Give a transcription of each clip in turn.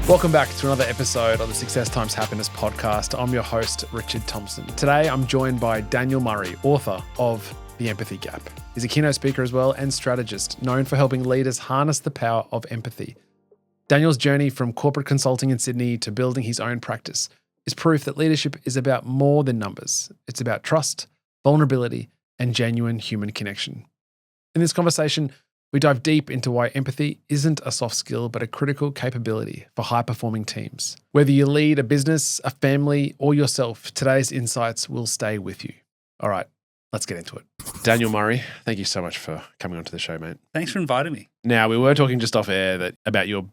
Welcome back to another episode of the Success Times Happiness podcast. I'm your host, Richard Thompson. Today, I'm joined by Daniel Murray, author of The Empathy Gap. He's a keynote speaker as well and strategist, known for helping leaders harness the power of empathy. Daniel's journey from corporate consulting in Sydney to building his own practice is proof that leadership is about more than numbers. It's about trust, vulnerability, and genuine human connection. In this conversation, we dive deep into why empathy isn't a soft skill, but a critical capability for high-performing teams. Whether you lead a business, a family, or yourself, today's insights will stay with you. All right, let's get into it. Daniel Murray, thank you so much for coming onto the show, mate. Thanks for inviting me. Now, we were talking just off air about your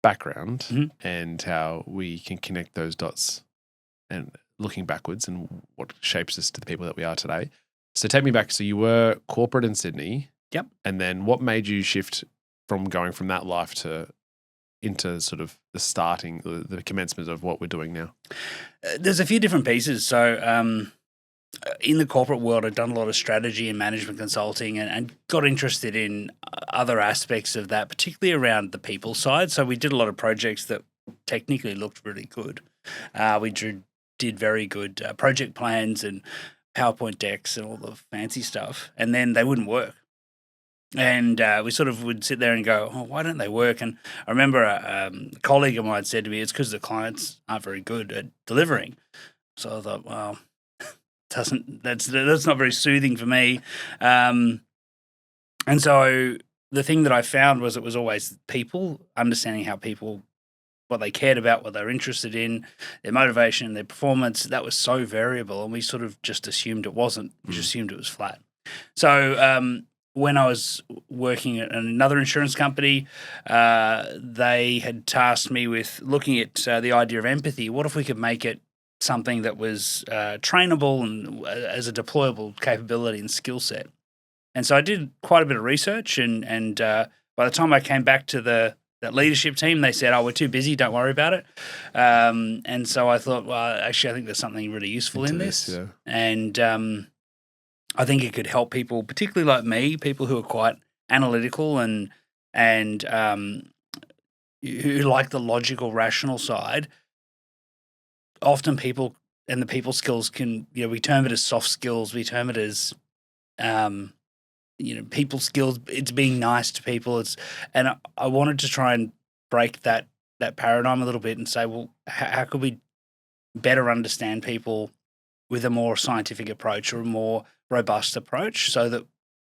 background and how we can connect those dots and looking backwards and what shapes us to the people that we are today. So take me back. So you were corporate in Sydney. Yep. And then what made you shift from going from that life into sort of the commencement of what we're doing now? There's a few different pieces. So in the corporate world, I've done a lot of strategy and management consulting and got interested in other aspects of that, particularly around the people side. So we did a lot of projects that technically looked really good. We did very good project plans and PowerPoint decks and all the fancy stuff, and then they wouldn't work. And we sort of would sit there and go, oh, why don't they work? And I remember a colleague of mine said to me, it's because the clients aren't very good at delivering. So I thought, well, that's not very soothing for me. And so the thing that I found was it was always people, understanding how people, what they cared about, what they were interested in, their motivation, their performance. That was so variable, and we sort of just assumed it wasn't. We just assumed it was flat. So when I was working at another insurance company, they had tasked me with looking at the idea of empathy. What if we could make it something that was trainable and as a deployable capability and skill set? And so I did quite a bit of research, and by the time I came back to that leadership team, they said, oh, we're too busy, don't worry about it. And so I thought, well, actually, I think there's something really useful in this. Yeah. And I think it could help people, particularly like me, people who are quite analytical and who like the logical, rational side. Often people and the people skills can, we term it as soft skills. We term it as, people skills. It's being nice to people. And I wanted to try and break that paradigm a little bit and say, well, how could we better understand people with a more scientific approach or a more robust approach so that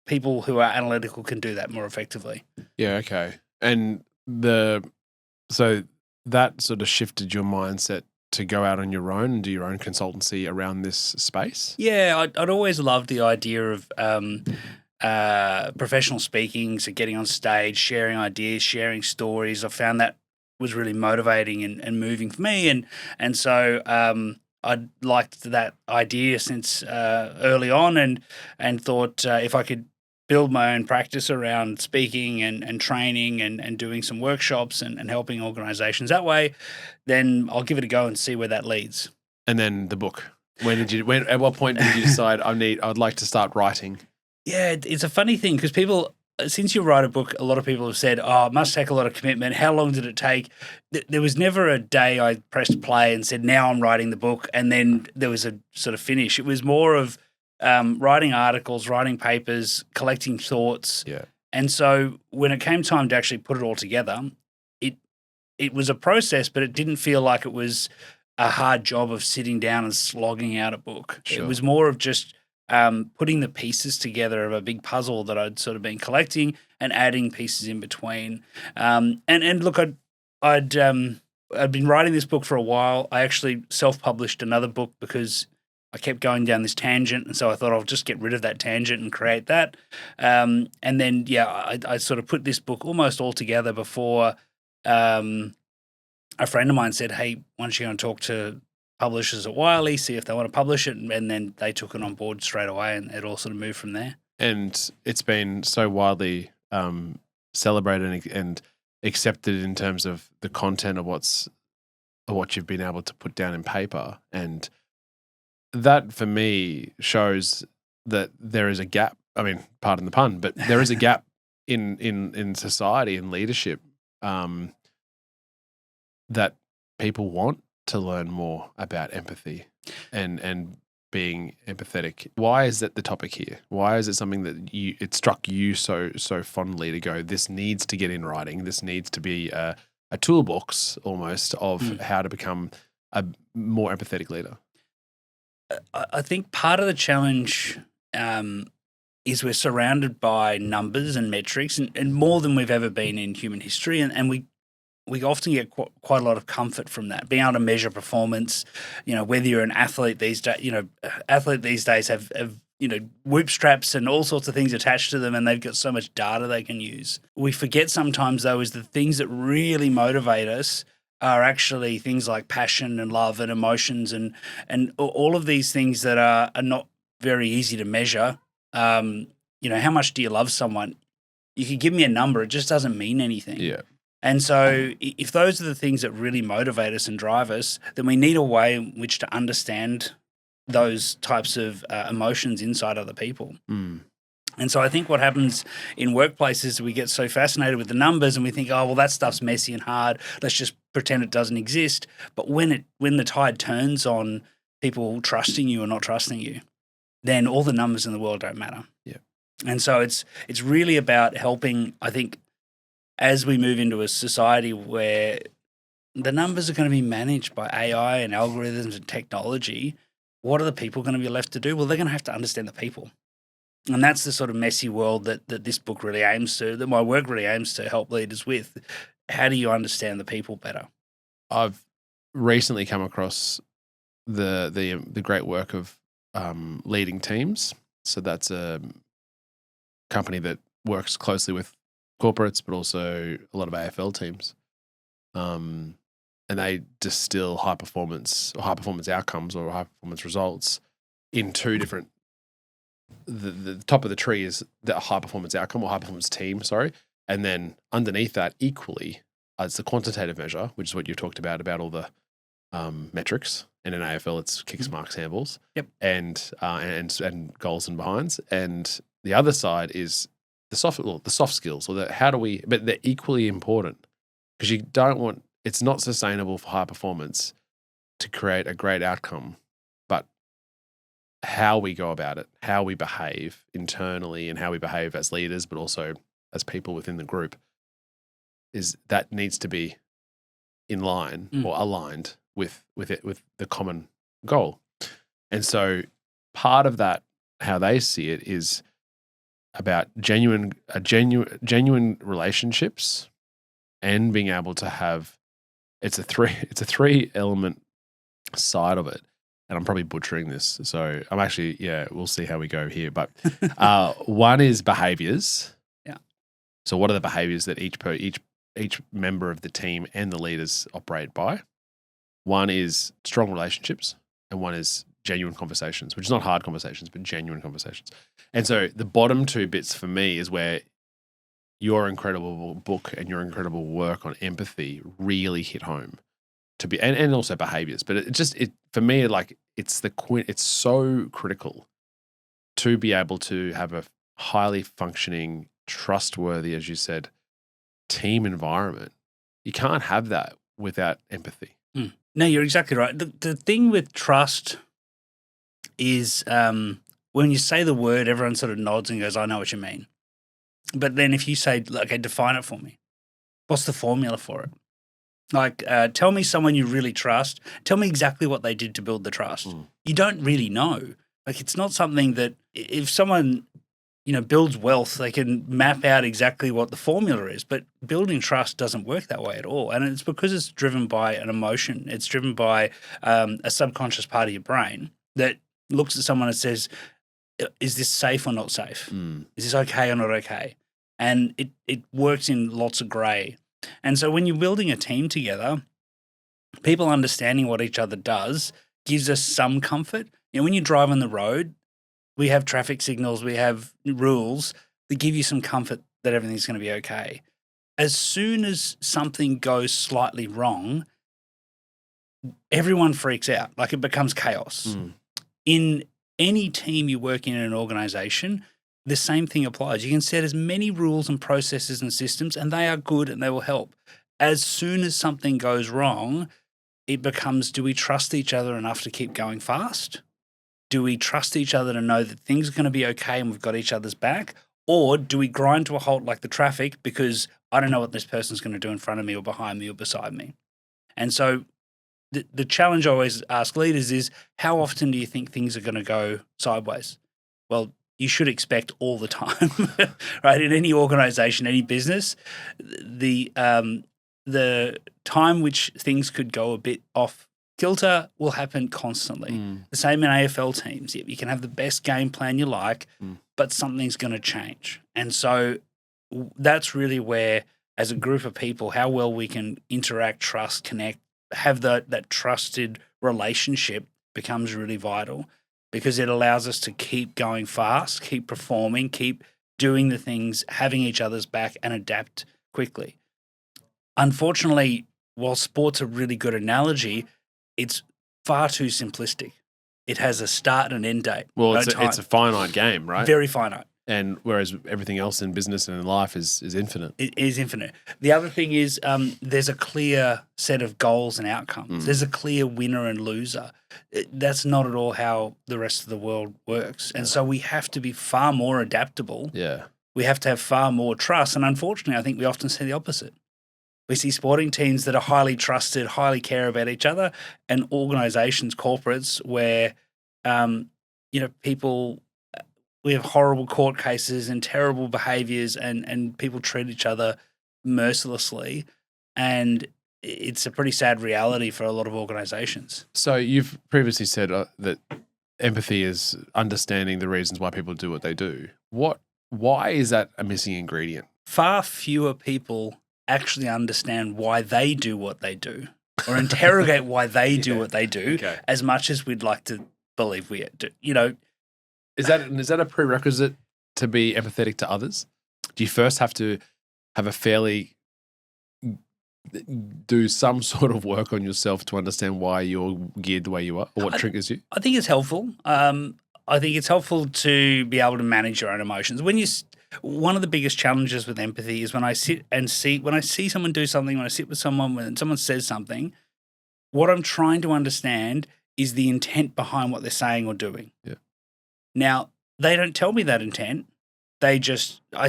people who are analytical can do that more effectively. Yeah, okay. And so that sort of shifted your mindset to go out on your own and do your own consultancy around this space? Yeah, I'd always loved the idea of professional speaking, so getting on stage, sharing ideas, sharing stories. I found that was really motivating and moving for me. And so I'd liked that idea since early on and thought if I could build my own practice around speaking and training and doing some workshops and helping organizations that way, then I'll give it a go and see where that leads. And then the book. At what point did you decide I'd like to start writing? Yeah, it's a funny thing because people, since you write a book, a lot of people have said, oh, it must take a lot of commitment. How long did it take? There was never a day I pressed play and said, now I'm writing the book, and then there was a sort of finish. It was more of writing articles, writing papers, collecting thoughts. Yeah. And so when it came time to actually put it all together, it was a process, but it didn't feel like it was a hard job of sitting down and slogging out a book. Sure. It was more of just putting the pieces together of a big puzzle that I'd sort of been collecting and adding pieces in between. And look, I'd been writing this book for a while. I actually self-published another book because I kept going down this tangent, and so I thought I'll just get rid of that tangent and create that. And then, I sort of put this book almost all together before a friend of mine said, hey, why don't you go and talk to publishers at Wiley, see if they want to publish it, and then they took it on board straight away, and it all sort of moved from there. And it's been so widely celebrated and accepted in terms of the content of what you've been able to put down in paper. And that, for me, shows that there is a gap. I mean, pardon the pun, but there is a gap in society and leadership that people want to learn more about empathy and being empathetic. Why is that the topic here? Why is it something that it struck you so fondly to go, this needs to get in writing, this needs to be a toolbox almost of how to become a more empathetic leader? I think part of the challenge is we're surrounded by numbers and metrics and more than we've ever been in human history. And we often get quite a lot of comfort from that, being able to measure performance. Whether you're an athlete these days, athlete these days have whoop straps and all sorts of things attached to them, and they've got so much data they can use. We forget sometimes, though, is the things that really motivate us are actually things like passion and love and emotions and all of these things that are not very easy to measure. How much do you love someone? You could give me a number, it just doesn't mean anything. Yeah. And so if those are the things that really motivate us and drive us, then we need a way in which to understand those types of emotions inside other people. And so I think what happens in workplaces, we get so fascinated with the numbers and we think, oh, well, that stuff's messy and hard. Let's just pretend it doesn't exist. But when the tide turns on people trusting you or not trusting you, then all the numbers in the world don't matter. Yeah. And so it's really about helping, I think, as we move into a society where the numbers are going to be managed by AI and algorithms and technology, what are the people going to be left to do? Well, they're going to have to understand the people. And that's the sort of messy world that this book really aims to, that my work really aims to help leaders with. How do you understand the people better? I've recently come across the great work of leading teams. So that's a company that works closely with corporates, but also a lot of AFL teams. And they distill high performance outcomes or high performance results in two different. The top of the tree is the high performance outcome or high performance team, and then underneath that equally it's the quantitative measure, which is what you've talked about all the metrics. And in AFL, it's kicks, marks, handballs, and goals and behinds. And the other side is the soft skills, or but they're equally important because you don't want. It's not sustainable for high performance to create a great outcome, but how we go about it, how we behave internally and how we behave as leaders, but also as people within the group, that needs to be in line or aligned with the common goal. And so part of that, how they see it, is about genuine relationships and being able to have, it's a three element side of it. And I'm probably butchering this. So I'm actually, we'll see how we go here. But one is behaviors. Yeah. So what are the behaviors that each member of the team and the leaders operate by? One is strong relationships, and one is genuine conversations, which is not hard conversations, but genuine conversations. And so the bottom two bits for me is where your incredible book and your incredible work on empathy really hit home. To be and also behaviors, but it for me, like it's so critical to be able to have a highly functioning, trustworthy, as you said, team environment. You can't have that without empathy. No, you're exactly right. The thing with trust is when you say the word, everyone sort of nods and goes, "I know what you mean." But then if you say, "Okay, define it for me," what's the formula for it? Like, tell me someone you really trust. Tell me exactly what they did to build the trust. You don't really know. Like, it's not something that if someone, builds wealth, they can map out exactly what the formula is. But building trust doesn't work that way at all. And it's because it's driven by an emotion. It's driven by a subconscious part of your brain that looks at someone and says, is this safe or not safe? Is this okay or not okay? And it works in lots of gray. And so when you're building a team together, people understanding what each other does gives us some comfort. When you drive on the road, we have traffic signals, we have rules that give you some comfort that everything's going to be okay. As soon as something goes slightly wrong, everyone freaks out, like it becomes chaos. In any team you work in an organization, the same thing applies. You can set as many rules and processes and systems, and they are good and they will help. As soon as something goes wrong, it becomes, do we trust each other enough to keep going fast? Do we trust each other to know that things are going to be okay and we've got each other's back? Or do we grind to a halt like the traffic because I don't know what this person's going to do in front of me or behind me or beside me? And so the challenge I always ask leaders is, how often do you think things are going to go sideways? Well, you should expect all the time, right? In any organization, any business, the time which things could go a bit off kilter will happen constantly. The same in AFL teams. You can have the best game plan you like, but something's going to change. And so that's really where, as a group of people, how well we can interact, trust, connect, have that trusted relationship becomes really vital, because it allows us to keep going fast, keep performing, keep doing the things, having each other's back, and adapt quickly. Unfortunately, while sport's a really good analogy, it's far too simplistic. It has a start and an end date. Well, it's a finite game, right? Very finite. And whereas everything else in business and in life is infinite. It is infinite. The other thing is there's a clear set of goals and outcomes. There's a clear winner and loser. That's not at all how the rest of the world works. And so we have to be far more adaptable. Yeah. We have to have far more trust. And unfortunately, I think we often see the opposite. We see sporting teams that are highly trusted, highly care about each other, and organizations, corporates, where, people, we have horrible court cases and terrible behaviors, and people treat each other mercilessly. And it's a pretty sad reality for a lot of organizations. So you've previously said that empathy is understanding the reasons why people do what they do. Why is that a missing ingredient? Far fewer people actually understand why they do what they do, or interrogate why they do what they do, as much as we'd like to believe we do. Is that a prerequisite to be empathetic to others? Do you first have to have do some sort of work on yourself to understand why you're geared the way you are, or what triggers you? I think it's helpful. I think it's helpful to be able to manage your own emotions. One of the biggest challenges with empathy is when I sit and when I see someone do something, when I sit with someone, when someone says something, what I'm trying to understand is the intent behind what they're saying or doing. Yeah. Now, they don't tell me that intent. I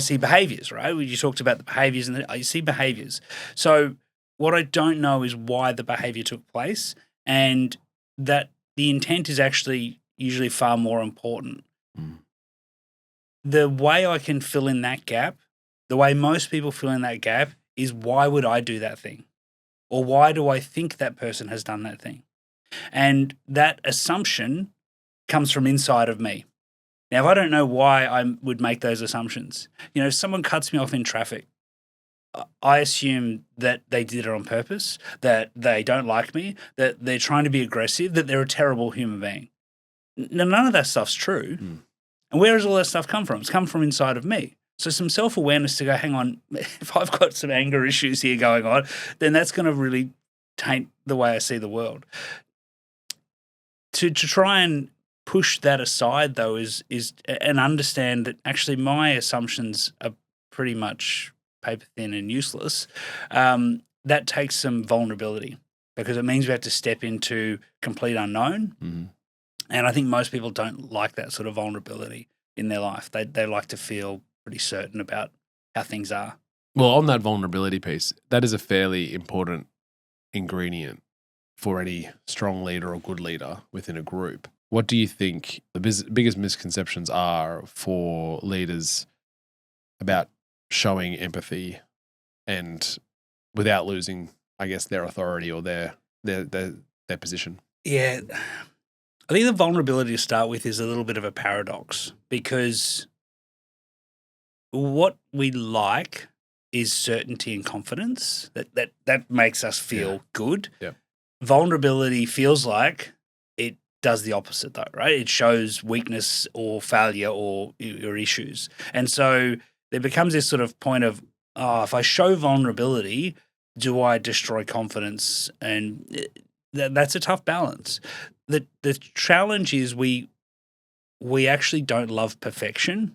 see behaviors, right? You talked about the behaviors, and I see behaviors. So what I don't know is why the behavior took place, and that the intent is actually usually far more important. The way I can fill in that gap, the way most people fill in that gap, is, why would I do that thing? Or why do I think that person has done that thing? And that assumption comes from inside of me. Now, if I don't know why I would make those assumptions, if someone cuts me off in traffic, I assume that they did it on purpose, that they don't like me, that they're trying to be aggressive, that they're a terrible human being. Now, none of that stuff's true. And where does all that stuff come from? It's come from inside of me. So some self-awareness to go, hang on, if I've got some anger issues here going on, then that's going to really taint the way I see the world. To try and push that aside, though, is and understand that actually my assumptions are pretty much paper thin and useless. That takes some vulnerability, because it means we have to step into complete unknown. And I think most people don't like that sort of vulnerability in their life. They like to feel pretty certain about how things are. Well, on that vulnerability piece, that is a fairly important ingredient for any strong leader or good leader within a group. What do you think the biggest misconceptions are for leaders about showing empathy and without losing, I guess, their authority or their position? Yeah. I think the vulnerability to start with is a little bit of a paradox, because what we like is certainty and confidence. That makes us feel good. Yeah. Vulnerability feels like it does the opposite, though, right? It shows weakness or failure or issues. And so there becomes this sort of point of, if I show vulnerability, do I destroy confidence? And that's a tough balance. The challenge is we actually don't love perfection.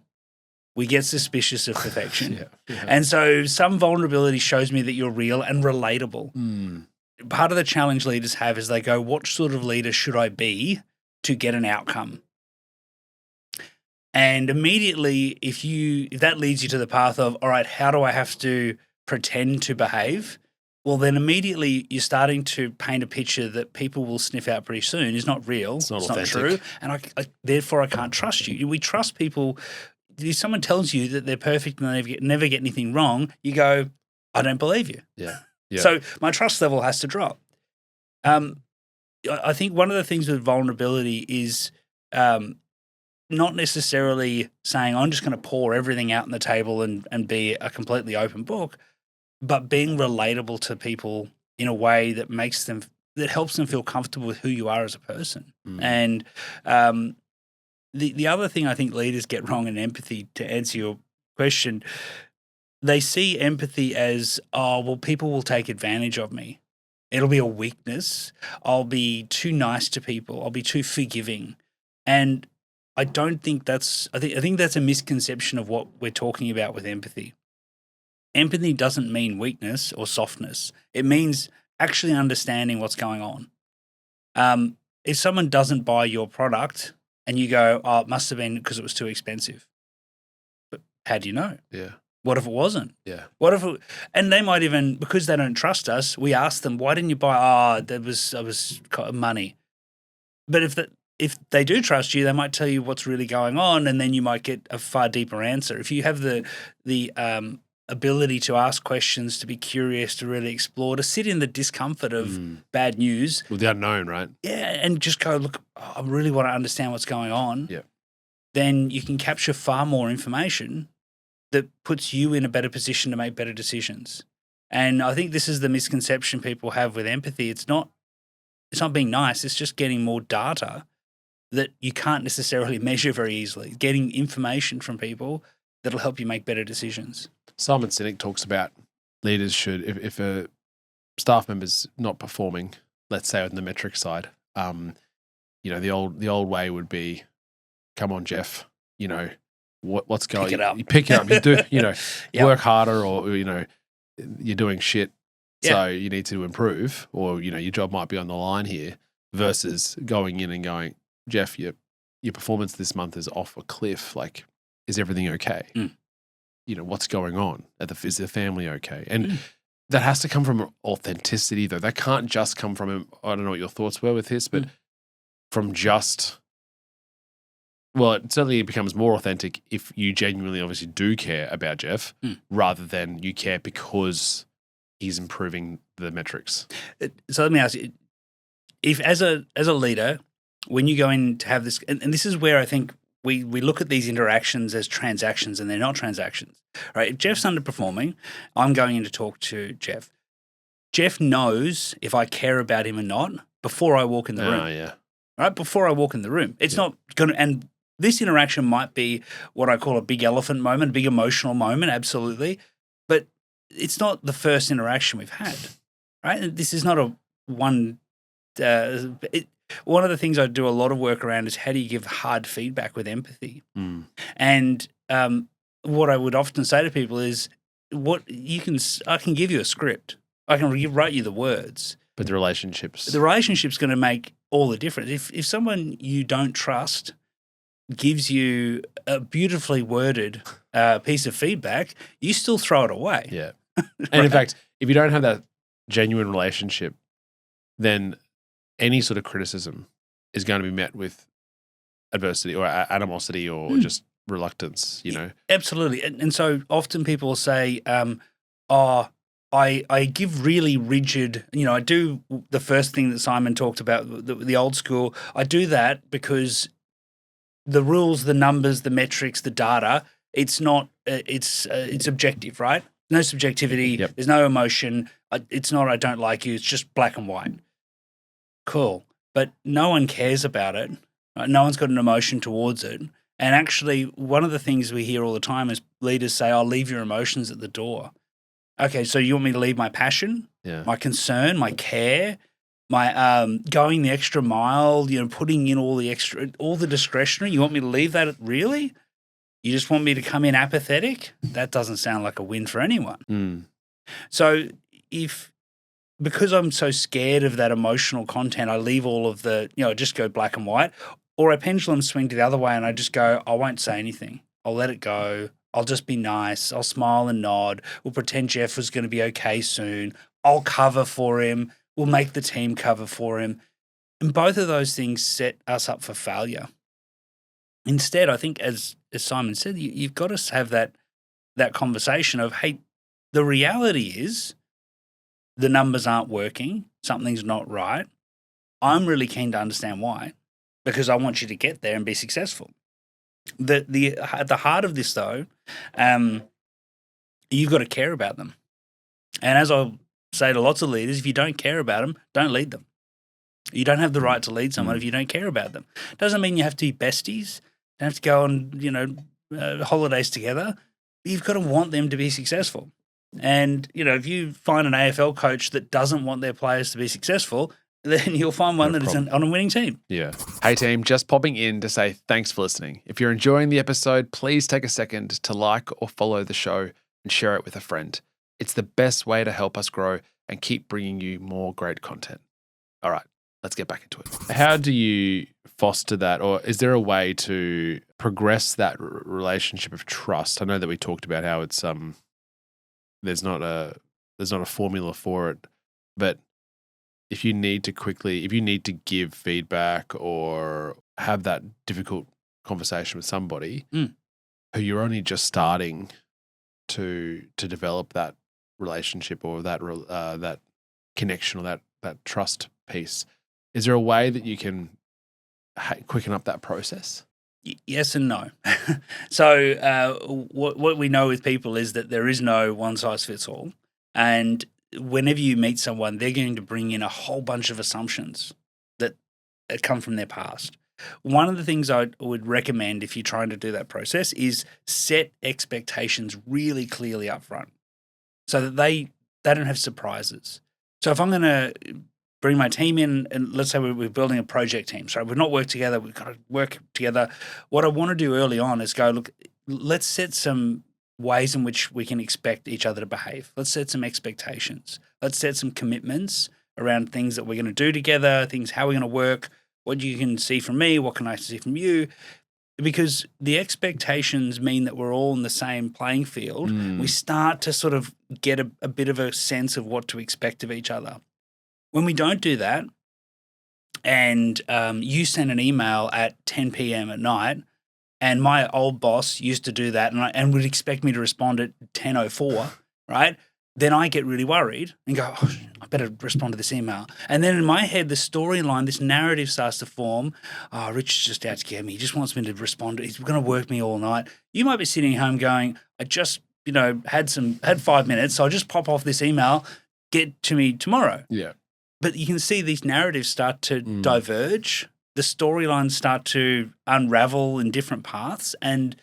we get suspicious of perfection. Yeah. And so some vulnerability shows me that you're real and relatable. Part of the challenge leaders have is they go, what sort of leader should I be to get an outcome? And immediately, if that leads you to the path of, all right, how do I have to pretend to behave? Well, then immediately you're starting to paint a picture that people will sniff out pretty soon is not real. It's not true. And therefore I can't trust you. We trust people. If someone tells you that they're perfect and they never get anything wrong, you go, I don't believe you. Yeah. So my trust level has to drop. I think one of the things with vulnerability is not necessarily saying I'm just going to pour everything out on the table and be a completely open book, but being relatable to people in a way that helps them feel comfortable with who you are as a person. And the other thing I think leaders get wrong in empathy, to answer your question, they see empathy as, oh, well, people will take advantage of me. It'll be a weakness. I'll be too nice to people. I'll be too forgiving. And I don't think I think that's a misconception of what we're talking about with empathy. Empathy doesn't mean weakness or softness. It means actually understanding what's going on. If someone doesn't buy your product and you go, oh, it must have been because it was too expensive. But how do you know? Yeah. What if it wasn't? Yeah. What if and they might even, because they don't trust us, we ask them, why didn't you buy? Oh, that was money. But if they do trust you, they might tell you what's really going on, and then you might get a far deeper answer. If you have the ability to ask questions, to be curious, to really explore, to sit in the discomfort of bad news. With the unknown, right? Yeah, and just go, look, I really want to understand what's going on. Yeah. Then you can capture far more information that puts you in a better position to make better decisions. And I think this is the misconception people have with empathy. It's not being nice. It's just getting more data that you can't necessarily measure very easily, getting information from people that'll help you make better decisions. Simon Sinek talks about leaders should, if a staff member's not performing, let's say on the metric side, the old way would be, come on, Jeff, what's going on? Pick it up. You pick it up. You do, Yep. work harder, or, you're doing shit. So you need to improve, or, your job might be on the line here, versus going in and going, Jeff, your performance this month is off a cliff. Like, is everything okay? What's going on? Is the family okay? And that has to come from authenticity, though. That can't just come from, I don't know what your thoughts were with this, but from just, well, it certainly becomes more authentic if you genuinely obviously do care about Jeff, rather than you care because he's improving the metrics. So let me ask you, if as a leader, when you go in to have this, and this is where I think we look at these interactions as transactions, and they're not transactions, right? If Jeff's underperforming, I'm going in to talk to Jeff. Jeff knows if I care about him or not before I walk in the room. Oh, yeah. Right? Before I walk in the room. It's not going to, and this interaction might be what I call a big elephant moment, a big emotional moment, absolutely. But it's not the first interaction we've had, right? This is not a one. One of the things I do a lot of work around is how do you give hard feedback with empathy? And what I would often say to people is, I can give you a script. I can write you the words. But the relationship's going to make all the difference. If someone you don't trust gives you a beautifully worded piece of feedback, you still throw it away. Yeah. And in fact, if you don't have that genuine relationship, then any sort of criticism is going to be met with adversity or animosity or just reluctance, Absolutely. And so often people will say, I give really rigid, I do the first thing that Simon talked about, the old school. I do that because the rules, the numbers, the metrics, the data, it's not, it's objective, right? No subjectivity. Yep. There's no emotion. It's not, I don't like you. It's just black and white. Cool. But no one cares about it. Right? No one's got an emotion towards it. And actually, one of the things we hear all the time is leaders say, I'll leave your emotions at the door. Okay, so you want me to leave my passion, my concern, my care, my going the extra mile, putting in all the discretionary. You want me to leave that? Really? You just want me to come in apathetic? That doesn't sound like a win for anyone. Mm. So because I'm so scared of that emotional content, I leave all of the, just go black and white, or I pendulum swing to the other way and I just go, I won't say anything. I'll let it go. I'll just be nice. I'll smile and nod. We'll pretend Jeff was going to be okay soon. I'll cover for him. We'll make the team cover for him. And both of those things set us up for failure. Instead, I think, as Simon said, you've got to have that conversation of, hey, the reality is the numbers aren't working. Something's not right. I'm really keen to understand why, because I want you to get there and be successful. At the heart of this, though, you've got to care about them. And as I'll say to lots of leaders, if you don't care about them, don't lead them. You don't have the right to lead someone if you don't care about them. Doesn't mean you have to be besties. Don't have to go on, holidays together. You've got to want them to be successful. And, if you find an AFL coach that doesn't want their players to be successful, then you'll find one that is on a winning team. Yeah. Hey team, just popping in to say thanks for listening. If you're enjoying the episode, please take a second to like or follow the show and share it with a friend. It's the best way to help us grow and keep bringing you more great content. All right, let's get back into it. How do you foster that, or is there a way to progress that relationship of trust? I know that we talked about how it's there's not a formula for it, but if you need to give feedback or have that difficult conversation with somebody who you're only just starting to develop that relationship or that connection or that trust piece, is there a way that you can quicken up that process? Yes and no. So what we know with people is that there is no one size fits all. And whenever you meet someone, they're going to bring in a whole bunch of assumptions that come from their past. One of the things I would recommend if you're trying to do that process is set expectations really clearly up front so that they don't have surprises. So if I'm going to bring my team in, and let's say we're building a project team. So we've not worked together. We've got to work together. What I want to do early on is go, look, let's set some ways in which we can expect each other to behave. Let's set some expectations. Let's set some commitments around things that we're going to do together, how we're going to work, what you can see from me, what can I see from you. Because the expectations mean that we're all in the same playing field. We start to sort of get a bit of a sense of what to expect of each other. When we don't do that, and you send an email at 10 p.m. at night, and my old boss used to do that and would expect me to respond at 10:04, right? Then I get really worried and go, oh, I better respond to this email. And then in my head, the storyline, this narrative starts to form. Oh, Richard's just out to get me. He just wants me to respond. He's going to work me all night. You might be sitting home going, I just, had 5 minutes, so I'll just pop off this email, get to me tomorrow. Yeah. But you can see these narratives start to diverge. The storylines start to unravel in different paths, and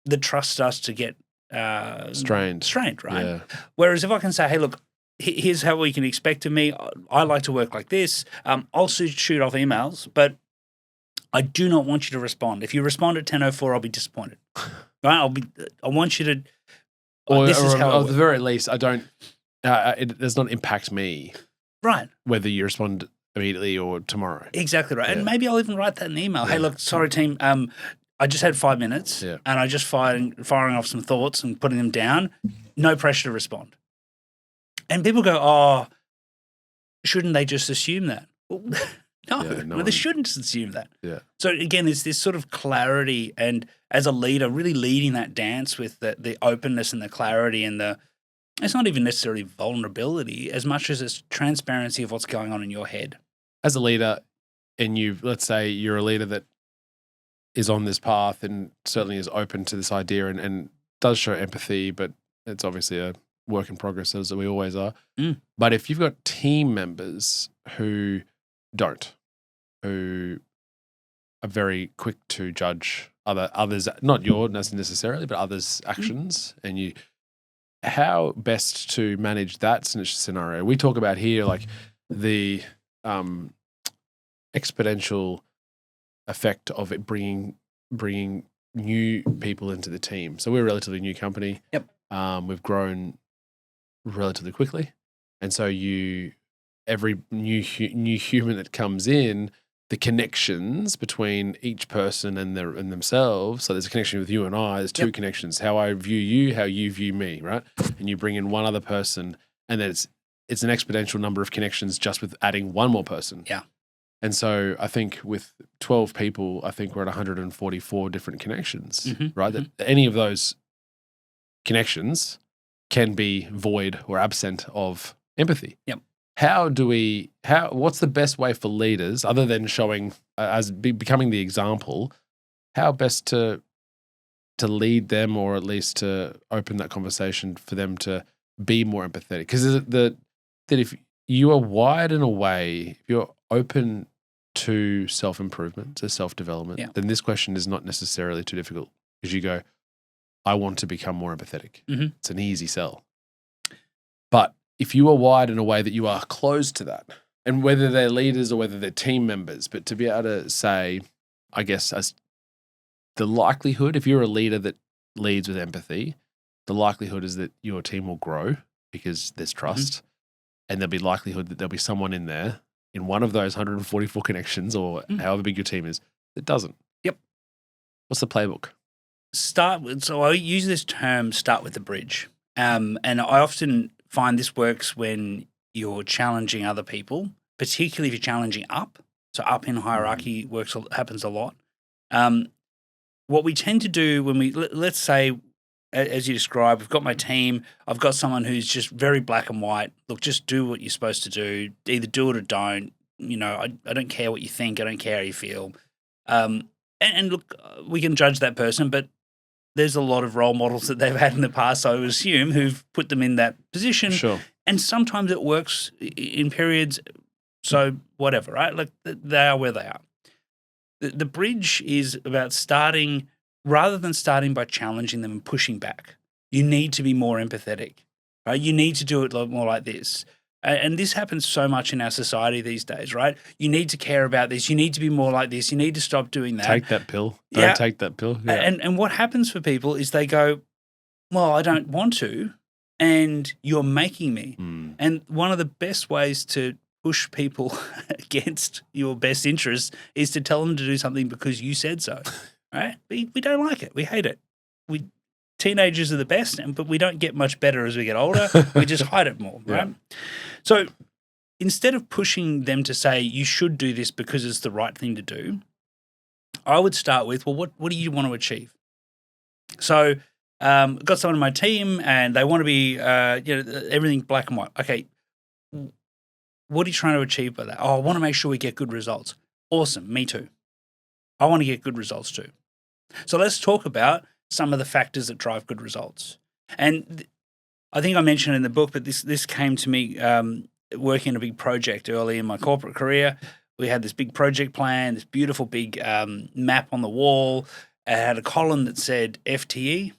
the trust starts to get strained, right? Yeah. Whereas if I can say, hey, look, here's how we can expect of me. I like to work like this. I'll shoot off emails, but I do not want you to respond. If you respond at 10:04, I'll be disappointed. Right? I want you to. This is how. At the very least, I don't. It does not impact me. Right. Whether you respond immediately or tomorrow. Exactly right. Yeah. And maybe I'll even write that in the email. Yeah. Hey, look, sorry, team. I just had 5 minutes and I just firing off some thoughts and putting them down. No pressure to respond. And people go, oh, shouldn't they just assume that? Well, no, they shouldn't just assume that. Yeah. So again, it's this sort of clarity, and as a leader, really leading that dance with the openness and the clarity and it's not even necessarily vulnerability as much as it's transparency of what's going on in your head. As a leader, and let's say you're a leader that is on this path and certainly is open to this idea and does show empathy, but it's obviously a work in progress, as we always are. But if you've got team members who don't, who are very quick to judge others, not yours necessarily, but others' actions, and how best to manage that scenario? We talk about here like the exponential effect of it bringing new people into the team. So we're a relatively new company. Yep. We've grown relatively quickly. And so every new human that comes in, the connections between each person and themselves. So there's a connection with you and I. There's two connections: how I view you, how you view me, right? And you bring in one other person, and then it's an exponential number of connections just with adding one more person. Yeah. And so I think with 12 people, I think we're at 144 different connections, right? That any of those connections can be void or absent of empathy. Yep. What's the best way for leaders, other than showing becoming the example, how best to lead them, or at least to open that conversation for them to be more empathetic? Because that if you are wired in a way, if you're open to self-improvement, to self-development, then this question is not necessarily too difficult, because you go, I want to become more empathetic. It's an easy sell. But if you are wired in a way that you are closed to that, and whether they're leaders or whether they're team members, but to be able to say, I guess, as the likelihood, if you're a leader that leads with empathy, the likelihood is that your team will grow because there's trust, and there'll be likelihood that there'll be someone in there in one of those 144 connections, or however big your team is, that doesn't. Yep. What's the playbook? So I use this term, start with the bridge. And I often find this works when you're challenging other people, particularly if you're challenging up. So up in hierarchy happens a lot. What we tend to do when let's say, as you described, we've got my team, I've got someone who's just very black and white. Look, just do what you're supposed to do. Either do it or don't. I don't care what you think. I don't care how you feel. And look, we can judge that person, but there's a lot of role models that they've had in the past, I would assume, who've put them in that position. Sure. And sometimes it works in periods. So whatever, right? Like they are where they are. The bridge is about starting, rather than starting by challenging them and pushing back. You need to be more empathetic, right? You need to do it more like this. And this happens so much in our society these days, right? You need to care about this. You need to be more like this. You need to stop doing that. Take that pill. Don't take that pill. Yeah. And what happens for people is they go, well, I don't want to, and you're making me. And one of the best ways to push people against your best interests is to tell them to do something because you said so, right? We don't like it. We hate it. Teenagers are the best, but we don't get much better as we get older. We just hide it more, right? Yeah. So instead of pushing them to say, you should do this because it's the right thing to do, I would start with, well, what do you want to achieve? So got someone on my team and they want to be, everything black and white. Okay, what are you trying to achieve by that? Oh, I want to make sure we get good results. Awesome, me too. I want to get good results too. So let's talk about some of the factors that drive good results. And I think I mentioned in the book, but this came to me working on a big project early in my corporate career. We had this big project plan, this beautiful big map on the wall. It had a column that said FTE,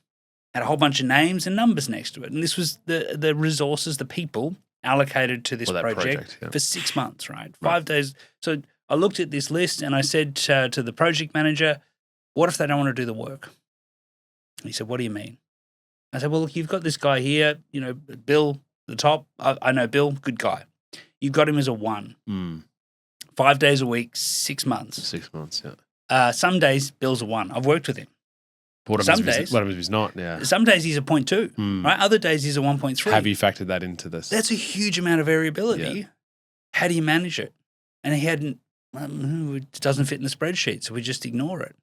had a whole bunch of names and numbers next to it. And this was the resources, the people allocated to this project for 6 months, right? 5 days. So I looked at this list and I said to the project manager, what if they don't want to do the work? He said, what do you mean? I said, well, look, you've got this guy here, Bill, the top. I know Bill, good guy. You've got him as a 1. 5 days a week, 6 months. 6 months, yeah. Some days, Bill's a 1. I've worked with him. What happens if he's not? Yeah. Some days he's a 0.2, right? Other days he's a 1.3. Have you factored that into this? That's a huge amount of variability. Yeah. How do you manage it? And it doesn't fit in the spreadsheet, so we just ignore it.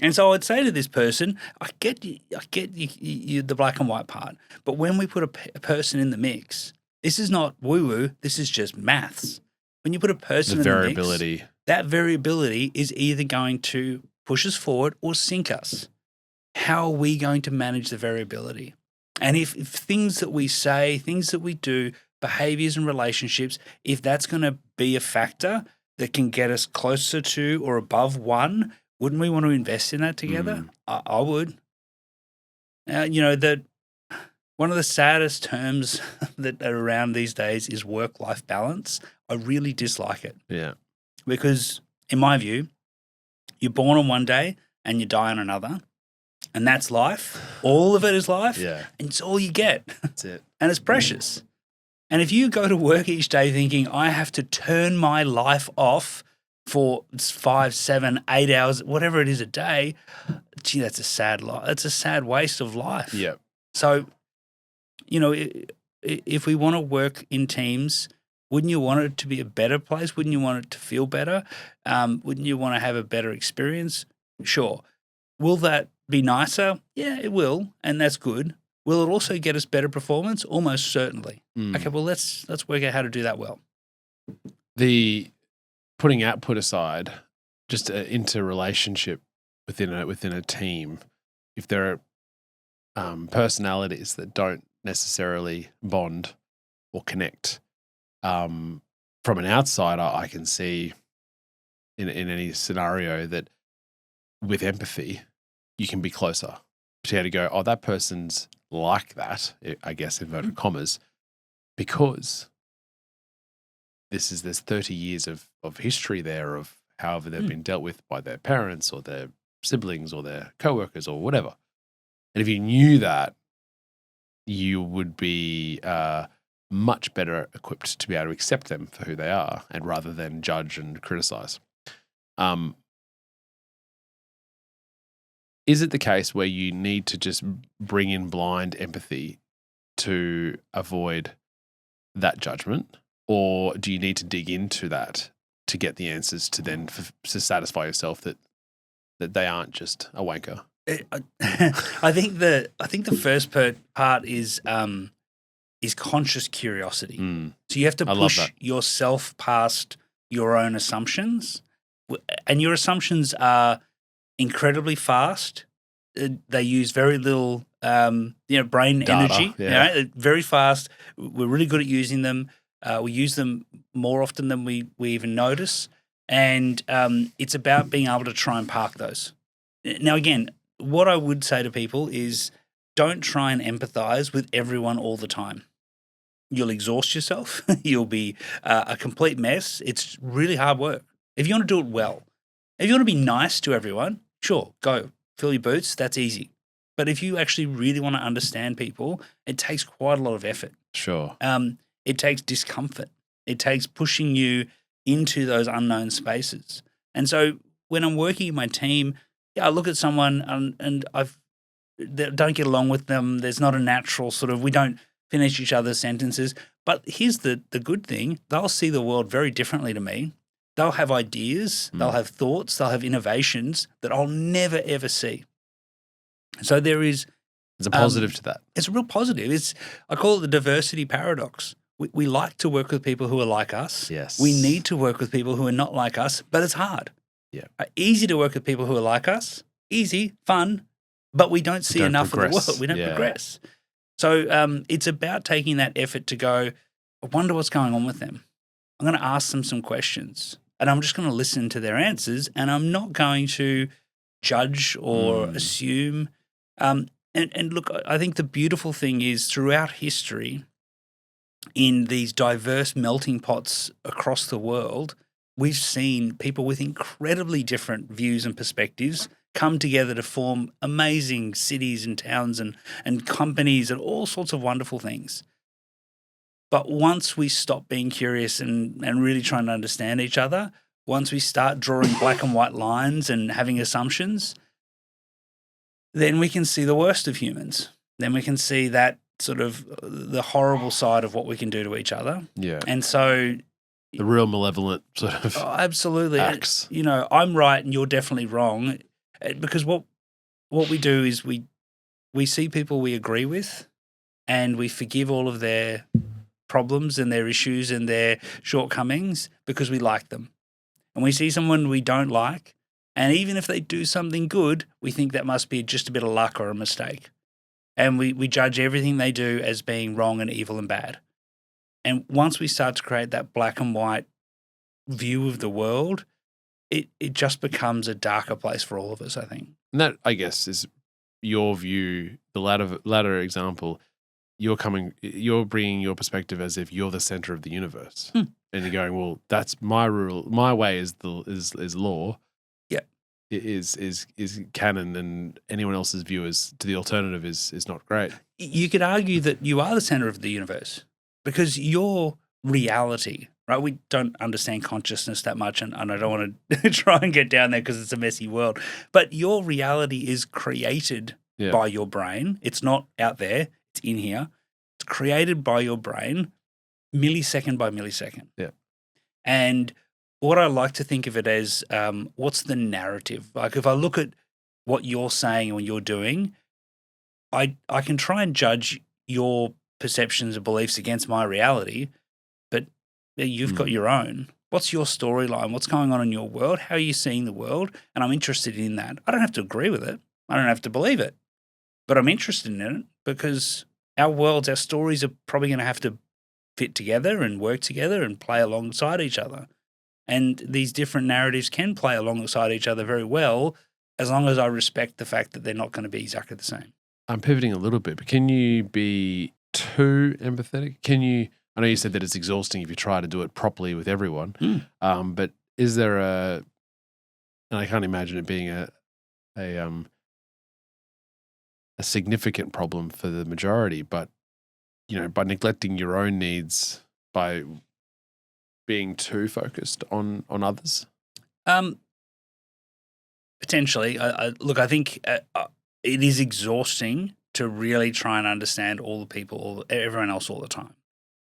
And so I would say to this person, I get you the black and white part, but when we put a person in the mix, this is not woo-woo, this is just maths. When you put a person in the mix, that variability is either going to push us forward or sink us. How are we going to manage the variability? And if things that we say, things that we do, behaviors and relationships, if that's going to be a factor that can get us closer to or above 1, wouldn't we want to invest in that together? I would. That one of the saddest terms that are around these days is work-life balance. I really dislike it. Yeah. Because in my view, you're born on one day and you die on another. And that's life. All of it is life. Yeah. And it's all you get. That's it. And it's precious. And if you go to work each day thinking, I have to turn my life off for 5, 7, 8 hours, whatever it is a day, gee, that's a sad life. That's a sad waste of life. Yeah. So, if we want to work in teams, wouldn't you want it to be a better place? Wouldn't you want it to feel better? Wouldn't you want to have a better experience? Sure. Will that be nicer? Yeah, it will, and that's good. Will it also get us better performance? Almost certainly. Okay, well, let's work out how to do that well. The putting output aside, just into relationship within a team, if there are personalities that don't necessarily bond or connect, from an outsider, I can see in any scenario that with empathy, you can be closer. To be able to go, oh, that person's like that, I guess, inverted commas, because there's 30 years of history there of however they've been dealt with by their parents or their siblings or their coworkers or whatever. And if you knew that, you would be much better equipped to be able to accept them for who they are, and rather than judge and criticize. Is it the case where you need to just bring in blind empathy to avoid that judgment, or do you need to dig into that to get the answers to then to satisfy yourself that they aren't just a wanker? I think the first part is conscious curiosity. So you have to push yourself past your own assumptions, and your assumptions are incredibly fast. They use very little, brain Data, energy. yeah. Very fast. We're really good at using them. We use them more often than we even notice, and it's about being able to try and park those. Now, again, what I would say to people is don't try and empathize with everyone all the time. You'll exhaust yourself. You'll be a complete mess. It's really hard work. If you want to do it well, if you want to be nice to everyone, sure, go. Fill your boots. That's easy. But if you actually really want to understand people, it takes quite a lot of effort. Sure. It takes discomfort. It takes pushing you into those unknown spaces. And so when I'm working in my team, I look at someone and don't get along with them. There's not a natural we don't finish each other's sentences. But here's the good thing. They'll see the world very differently to me. They'll have ideas, they'll have thoughts, they'll have innovations that I'll never, ever see. So there's a positive to that. It's a real positive. I call it the diversity paradox. We like to work with people who are like us. Yes. We need to work with people who are not like us, but it's hard. Yeah. Easy to work with people who are like us. Easy, fun, but we don't see enough of the world. We don't progress. So it's about taking that effort to go, I wonder what's going on with them. I'm going to ask them some questions, and I'm just going to listen to their answers, and I'm not going to judge or assume. And look, I think the beautiful thing is throughout history, in these diverse melting pots across the world, we've seen people with incredibly different views and perspectives come together to form amazing cities and towns and companies and all sorts of wonderful things. But once we stop being curious and really trying to understand each other, once we start drawing black and white lines and having assumptions, then we can see the worst of humans. Then we can see that sort of the horrible side of what we can do to each other. Yeah. And so the real malevolent sort of absolutely acts. I'm right and you're definitely wrong, because what we do is we see people we agree with and we forgive all of their problems and their issues and their shortcomings because we like them. And we see someone we don't like, and even if they do something good, we think that must be just a bit of luck or a mistake. And we judge everything they do as being wrong and evil and bad. And once we start to create that black and white view of the world, it just becomes a darker place for all of us, I think. And that, I guess, is your view, the latter example. You're bringing your perspective as if you're the center of the universe. And you're going, well, that's my rule. My way is law. Yeah. is canon, and anyone else's view to the alternative is not great. You could argue that you are the center of the universe because your reality, right? We don't understand consciousness that much, and I don't want to try and get down there because it's a messy world. But your reality is created by your brain. It's not out there. It's in here. It's created by your brain millisecond by millisecond. Yeah. And what I like to think of it as, what's the narrative? Like if I look at what you're saying and what you're doing, I can try and judge your perceptions and beliefs against my reality, but you've got your own. What's your storyline? What's going on in your world? How are you seeing the world? And I'm interested in that. I don't have to agree with it. I don't have to believe it, but I'm interested in it because our worlds, our stories are probably going to have to fit together and work together and play alongside each other. And these different narratives can play alongside each other very well as long as I respect the fact that they're not going to be exactly the same. I'm pivoting a little bit, but can you be too empathetic? I know you said that it's exhausting if you try to do it properly with everyone, but is there and I can't imagine it being a significant problem for the majority, but by neglecting your own needs, by being too focused on others? Potentially. Look, I think it is exhausting to really try and understand all the people, everyone else all the time.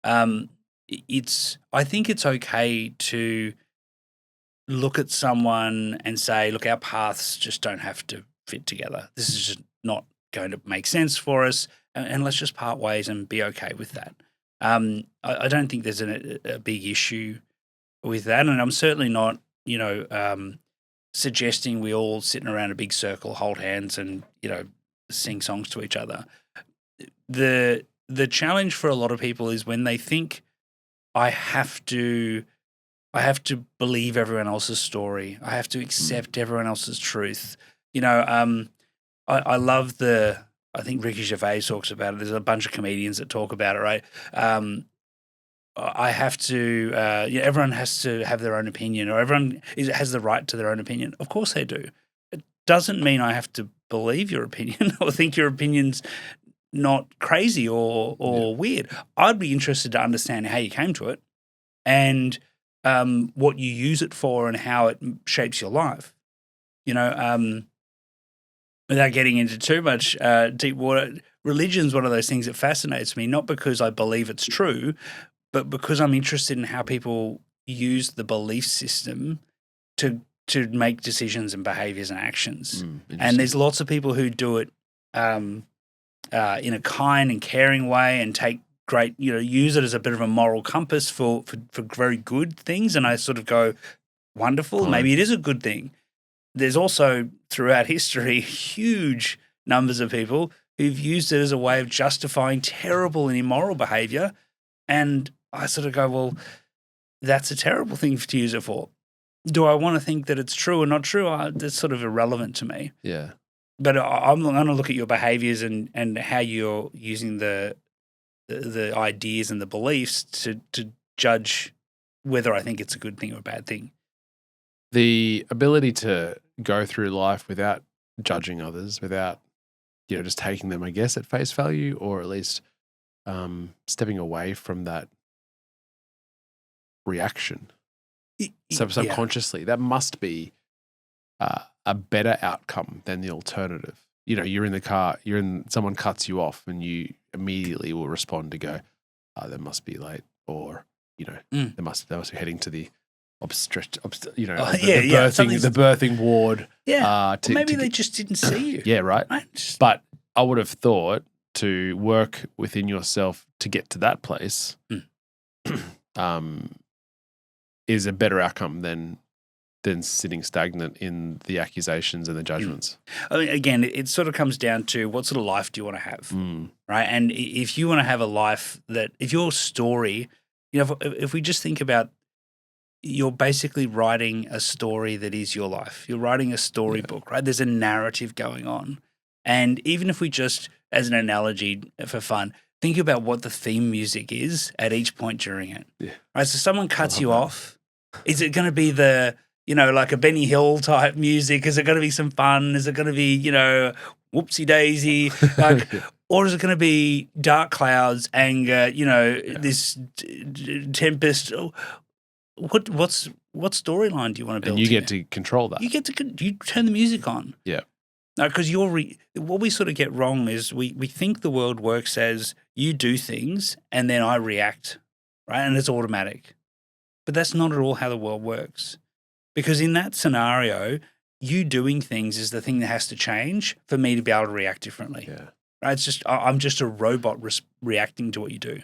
I think it's okay to look at someone and say, look, our paths just don't have to fit together. This is just not going to make sense for us, and let's just part ways and be okay with that. I don't think there's a big issue with that, and I'm certainly not, suggesting we all sitting around a big circle, hold hands, and sing songs to each other. The challenge for a lot of people is when they think I have to believe everyone else's story. I have to accept everyone else's truth. I love I think Ricky Gervais talks about it. There's a bunch of comedians that talk about it, right? I have to, everyone has to have their own opinion, or everyone has the right to their own opinion. Of course they do. It doesn't mean I have to believe your opinion or think your opinion's not crazy or weird. I'd be interested to understand how you came to it and what you use it for and how it shapes your life. Without getting into too much deep water, religion's one of those things that fascinates me, not because I believe it's true, but because I'm interested in how people use the belief system to make decisions and behaviors and actions. And there's lots of people who do it in a kind and caring way and take great, use it as a bit of a moral compass for very good things. And I sort of go, wonderful, maybe it is a good thing. There's also, throughout history, huge numbers of people who've used it as a way of justifying terrible and immoral behavior. And I sort of go, well, that's a terrible thing to use it for. Do I want to think that it's true or not true? That's sort of irrelevant to me. Yeah. But I'm going to look at your behaviors and how you're using the ideas and the beliefs to judge whether I think it's a good thing or a bad thing. The ability to go through life without judging others, without just taking them, I guess, at face value, or at least stepping away from that reaction. So subconsciously, that must be a better outcome than the alternative. You're in the car, someone cuts you off, and you immediately will respond to go, "They must be late," or they must be heading to the the birthing ward. Yeah, maybe they just didn't see you. Yeah, right. But I would have thought to work within yourself to get to that place is a better outcome than sitting stagnant in the accusations and the judgments. I mean, again, it sort of comes down to what sort of life do you want to have, right? And if you want to have a life if your story, if we just think about, you're basically writing a story that is your life. You're writing a storybook, right? There's a narrative going on. And even if we just, as an analogy for fun, think about what the theme music is at each point during it. Yeah. Right? So someone cuts you off. Is it going to be the like a Benny Hill type music? Is it going to be some fun? Is it going to be, whoopsie daisy? Like, or is it going to be dark clouds, anger, this tempest? What storyline do you want to build? And you get to control that. You turn the music on. Yeah. No, because what we sort of get wrong is we think the world works as you do things and then I react, right? And it's automatic. But that's not at all how the world works. Because in that scenario, you doing things is the thing that has to change for me to be able to react differently. Yeah. Right? It's just I'm just a robot reacting to what you do.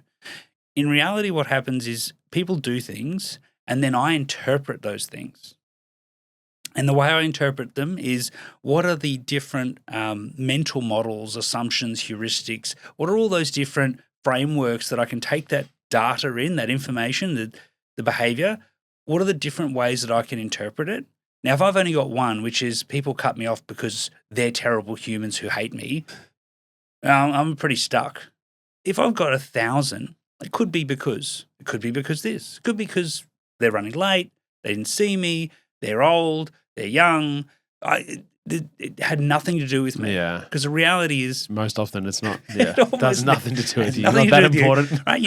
In reality, what happens is people do things and then I interpret those things. And the way I interpret them is what are the different mental models, assumptions, heuristics, what are all those different frameworks that I can take that data in, that information, the behavior, what are the different ways that I can interpret it? Now, if I've only got one, which is people cut me off because they're terrible humans who hate me, I'm pretty stuck. If I've got 1,000, it could be because this, it could be because they're running late, they didn't see me, they're old, they're young. It had nothing to do with me. Yeah. Because the reality is... Most often it's not. Yeah. It does nothing to do with you. It's Not not that important. Right?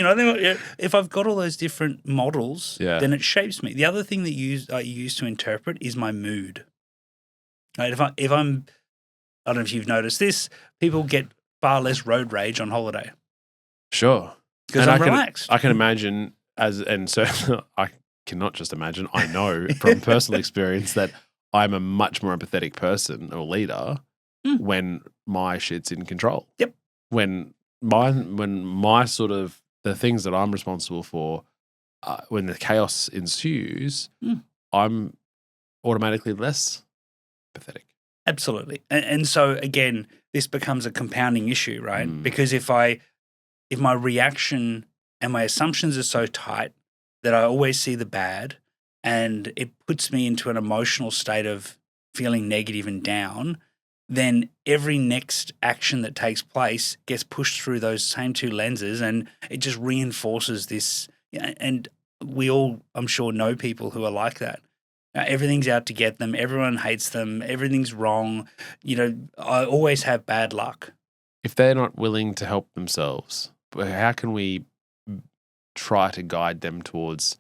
If I've got all those different models, then it shapes me. The other thing that I use to interpret is my mood. Right? If I'm... I don't know if you've noticed this, people get far less road rage on holiday. Sure. Because I'm relaxed. I can imagine so I cannot just imagine, I know from personal experience that I'm a much more empathetic person or leader when my shit's in control. Yep. When my sort of the things that I'm responsible for, when the chaos ensues, I'm automatically less empathetic. Absolutely. And so again, this becomes a compounding issue, right? Because if my reaction and my assumptions are so tight that I always see the bad, and it puts me into an emotional state of feeling negative and down, then every next action that takes place gets pushed through those same two lenses and it just reinforces this. And we all, I'm sure, know people who are like that. Everything's out to get them. Everyone hates them. Everything's wrong. I always have bad luck. If they're not willing to help themselves, how can we try to guide them towards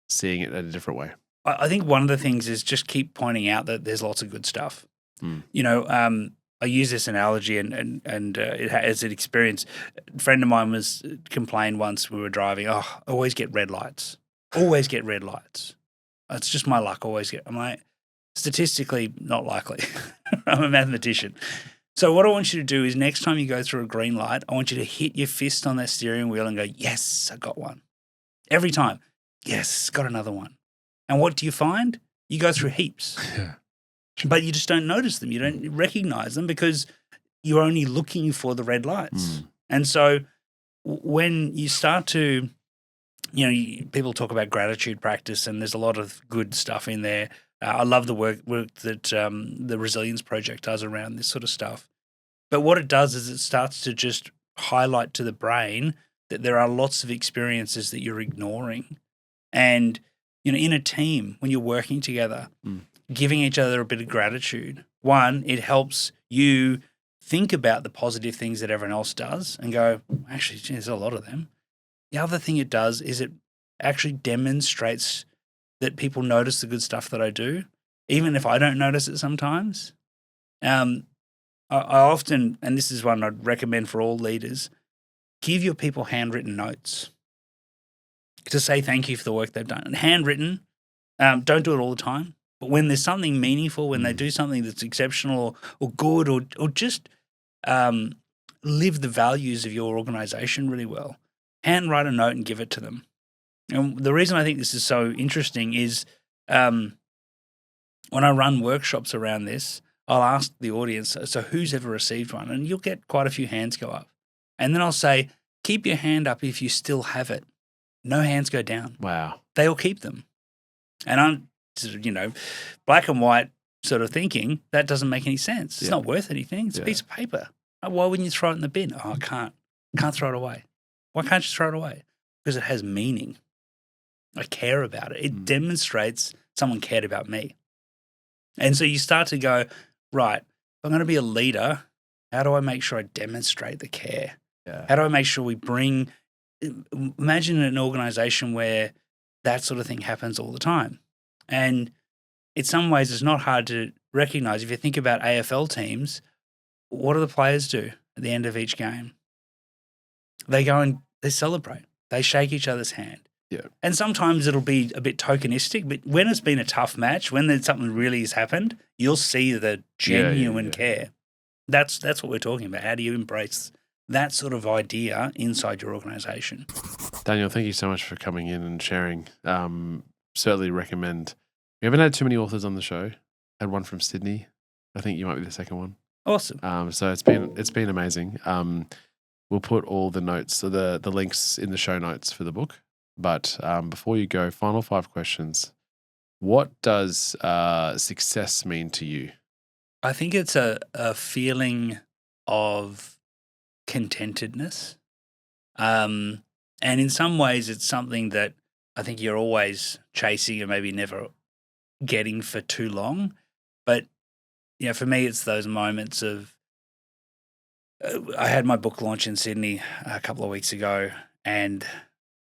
seeing it in a different way? I think one of the things is just keep pointing out that there's lots of good stuff. I use this analogy and it has an experience. A friend of mine complained once we were driving, I always get red lights. Always get red lights. It's just my luck, I'm like, statistically not likely. I'm a mathematician. So what I want you to do is next time you go through a green light, I want you to hit your fist on that steering wheel and go, yes, I got one. Every time. Yes, got another one. And what do you find? You go through heaps. Yeah. But you just don't notice them. You don't recognize them because you're only looking for the red lights. And so when you start to, people talk about gratitude practice and there's a lot of good stuff in there. I love the work that the Resilience Project does around this sort of stuff. But what it does is it starts to just highlight to the brain that there are lots of experiences that you're ignoring. And, in a team, when you're working together, giving each other a bit of gratitude, one, it helps you think about the positive things that everyone else does and go, actually, there's a lot of them. The other thing it does is it actually demonstrates that people notice the good stuff that I do, even if I don't notice it sometimes. I often, and this is one I'd recommend for all leaders, give your people handwritten notes to say thank you for the work they've done. And handwritten, don't do it all the time, but when there's something meaningful, when they do something that's exceptional or good or just live the values of your organization really well, handwrite a note and give it to them. And the reason I think this is so interesting is when I run workshops around this, I'll ask the audience, so who's ever received one? And you'll get quite a few hands go up. And then I'll say, keep your hand up if you still have it. No hands go down. Wow. They all keep them. And I'm, black and white sort of thinking, that doesn't make any sense. It's not worth anything. It's a piece of paper. Why wouldn't you throw it in the bin? Oh, I can't. Can't throw it away. Why can't you throw it away? Because it has meaning. I care about it. It demonstrates someone cared about me. And so you start to go, right, if I'm going to be a leader, how do I make sure I demonstrate the care? Yeah. How do I make sure we imagine an organization where that sort of thing happens all the time. And in some ways, it's not hard to recognize. If you think about AFL teams, what do the players do at the end of each game? They go and they celebrate. They shake each other's hand. Yeah. And sometimes it'll be a bit tokenistic, but when it's been a tough match, when there's something really has happened, you'll see the genuine care. That's what we're talking about. How do you embrace that sort of idea inside your organization? Daniel, thank you so much for coming in and sharing. Certainly recommend. We haven't had too many authors on the show. Had one from Sydney. I think you might be the second one. Awesome. So it's been amazing. We'll put all the notes, so the links in the show notes for the book. But before you go, final 5 questions. What does success mean to you? I think it's a feeling of contentedness. And in some ways, it's something that I think you're always chasing and maybe never getting for too long. But, for me, it's those moments of I had my book launch in Sydney a couple of weeks ago, and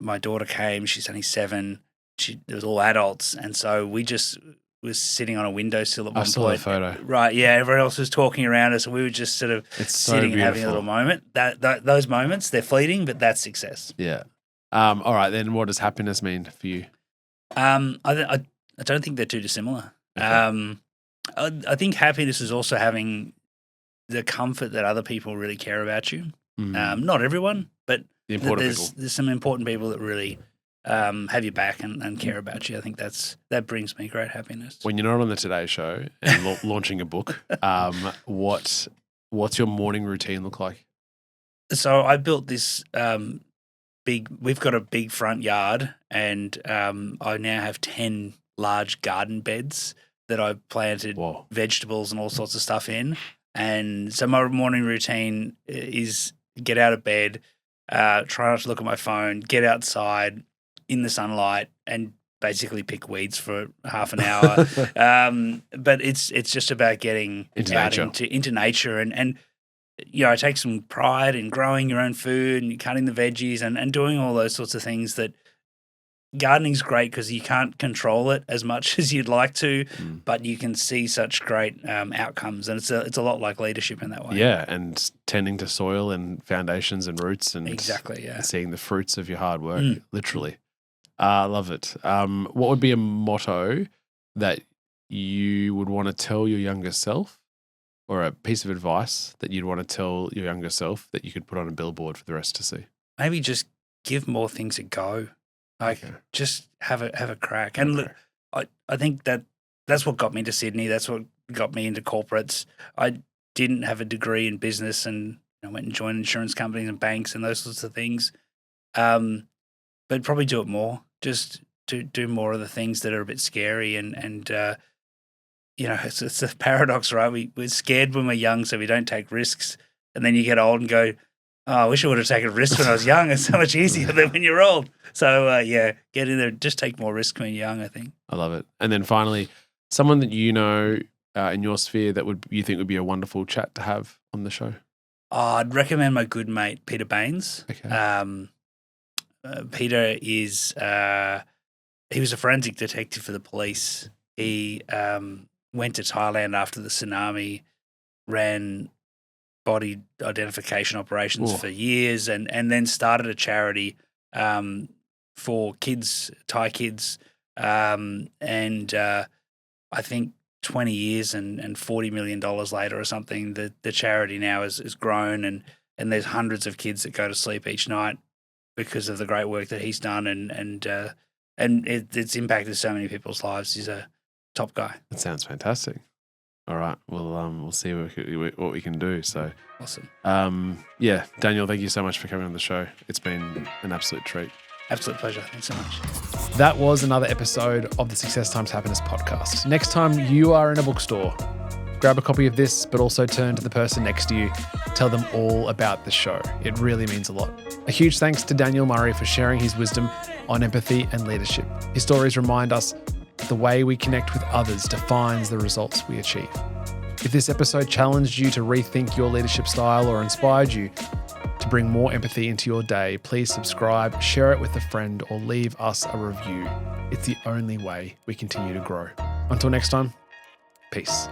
my daughter came. She's only 7. It was all adults. And so we just was sitting on a windowsill at one point. I saw the photo. Right, yeah. Everyone else was talking around us, and we were just sort of sitting and having a little moment. Those moments, they're fleeting, but that's success. Yeah. All right, then what does happiness mean for you? I don't think they're too dissimilar. Okay. I think happiness is also having the comfort that other people really care about you. Mm. Not everyone, but there's some important people that really have your back and care about you. I think that brings me great happiness. When you're not on the Today Show and launching a book, what's your morning routine look like? So I built this we've got a big front yard, and I now have 10 large garden beds that I've planted vegetables and all sorts of stuff in. And so my morning routine is get out of bed, try not to look at my phone, get outside in the sunlight, and basically pick weeds for half an hour. But it's just about getting into nature. And I take some pride in growing your own food and cutting the veggies and doing all those sorts of things. That gardening's great because you can't control it as much as you'd like to, but you can see such great outcomes. And it's a lot like leadership in that way. Yeah, and tending to soil and foundations and roots, and exactly, yeah, seeing the fruits of your hard work, literally. I love it. What would be a motto that you would want to tell your younger self, or a piece of advice that you'd want to tell your younger self that you could put on a billboard for the rest to see? Maybe just give more things a go. Just have a crack. And look, I think that's what got me to Sydney. That's what got me into corporates. I didn't have a degree in business, and I went and joined insurance companies and banks and those sorts of things. But probably do it more. Just do more of the things that are a bit scary. And it's a paradox, right? We're scared when we're young, so we don't take risks. And then you get old and go, oh, I wish I would have taken risks when I was young. It's so much easier than when you're old. So, get in there. Just take more risks when you're young, I think. I love it. And then finally, someone that you know in your sphere that you think would be a wonderful chat to have on the show? I'd recommend my good mate, Peter Baines. Okay. Peter is he was a forensic detective for the police. He went to Thailand after the tsunami, ran body identification operations for years, and then started a charity for kids, Thai kids. And I think 20 years and $40 million later or something, the charity now is grown, and there's hundreds of kids that go to sleep each night because of the great work that he's done, and it's impacted so many people's lives. He's a top guy. That sounds fantastic. All right, we'll see what we can do. So awesome. Daniel, thank you so much for coming on the show. It's been an absolute treat. Absolute pleasure. Thanks so much. That was another episode of the Success Times Happiness podcast. Next time you are in a bookstore, grab a copy of this, but also turn to the person next to you. Tell them all about the show. It really means a lot. A huge thanks to Daniel Murray for sharing his wisdom on empathy and leadership. His stories remind us the way we connect with others defines the results we achieve. If this episode challenged you to rethink your leadership style or inspired you to bring more empathy into your day, please subscribe, share it with a friend, or leave us a review. It's the only way we continue to grow. Until next time, peace.